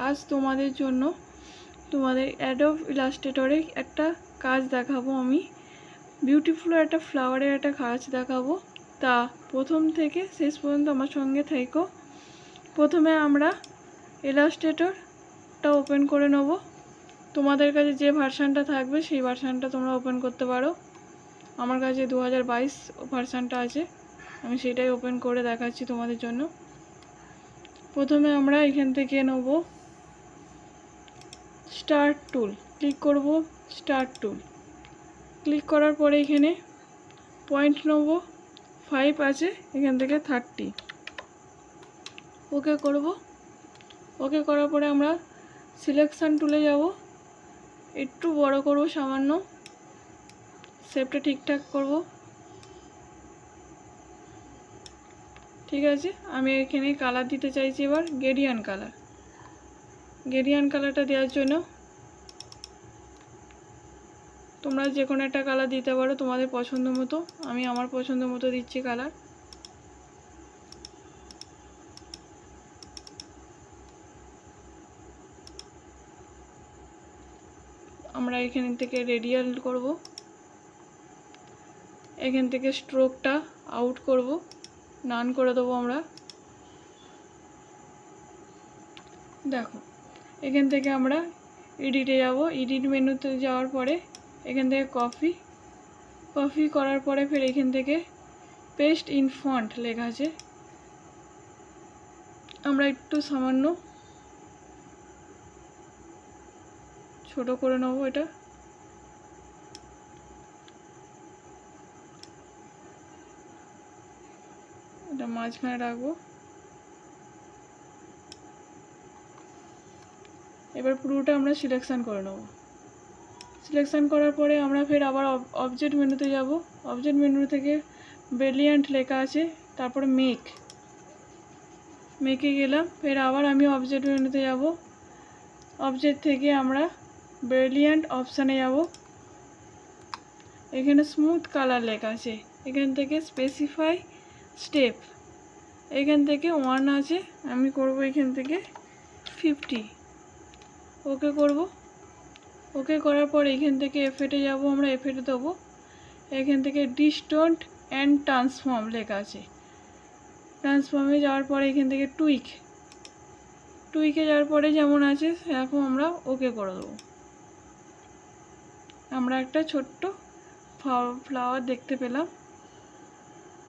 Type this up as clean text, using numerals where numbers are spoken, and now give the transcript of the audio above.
আজ তোমাদের জন্য তোমাদের অ্যাডোব ইলাস্ট্রেটরে একটা কাজ দেখাবো আমি। বিউটিফুল একটা ফ্লাওয়ারের একটা কাজ দেখাবো। তা প্রথম থেকে শেষ পর্যন্ত আমার সঙ্গে থেকো। প্রথমে আমরা ইলাস্ট্রেটরটা ওপেন করে নেব। তোমাদের কাছে যে ভার্সানটা থাকবে সেই ভার্সানটা তোমরা ওপেন করতে পারো। আমার কাছে 2022 ভার্সানটা আছে, আমি সেটাই ওপেন করে দেখাচ্ছি তোমাদের জন্য। প্রথমে আমরা এখান থেকে নেব স্টার্ট টুল, ক্লিক করব স্টার্ট টুল। ক্লিক করার পরে এখানে পয়েন্ট নেব 5 আছে, এখান থেকে 30 ওকে করব। ওকে করার পরে আমরা সিলেকশন টুলে যাব, একটু বড় করব সামান্য, শেপটা ঠিকঠাক করব। ঠিক আছে, আমি এখানে কালার দিতে চাইছি এবার গ্রেডিয়েন্ট কালার। গ্রেডিয়েন্ট কালারটা দেওয়ার জন্য তোমরা যে কোনো একটা কালার দিতে পারো তোমাদের পছন্দ মতো। আমি আমার পছন্দ মতো দিচ্ছি কালার। আমরা এখান থেকে রেডিয়াল করব, এখান থেকে স্ট্রোকটা আউট করব, নান করে দেবো আমরা। দেখো এখান থেকে আমরা এডিটে যাব, এডিট মেনুতে যাওয়ার পরে এখান থেকে কপি করার পরে ফের এখান থেকে পেস্ট ইন ফন্ট লেখা আছে, আমরা একটু সামান্য ছোট করে নেব। এটা মাঝখানে রাখবো। এবার পুরোটা আমরা সিলেকশন করে নেব। সিলেকশন করার পরে আমরা ফের আবার অবজেক্ট মেনুতে যাব। অবজেক্ট মেনু থেকে ব্রিলিয়ান্ট লেখা আছে, তারপরে মেকে গেলাম। ফের আবার আমি অবজেক্ট মেনুতে যাব, অবজেক্ট থেকে আমরা ব্রিলিয়ান্ট অপশানে যাব। এখানে স্মুথ কালার লেখা আছে, এখান থেকে স্পেসিফাই স্টেপ, এখান থেকে 1 আছে, আমি করব এখান থেকে 50। ওকে করব। ওকে করার পর এখান থেকে এফেক্টে যাব, আমরা এফেক্টে দেবো। এখান থেকে ডিস্টন্ট অ্যান্ড ট্রান্সফর্ম লেখা আছে, ট্রান্সফর্মে যাওয়ার পরে এখান থেকে টুইকে যাওয়ার পরে যেমন আছে সেরকম আমরা ওকে করে দেবো। আমরা একটা ছোট্ট ফ্লাওয়ার দেখতে পেলাম।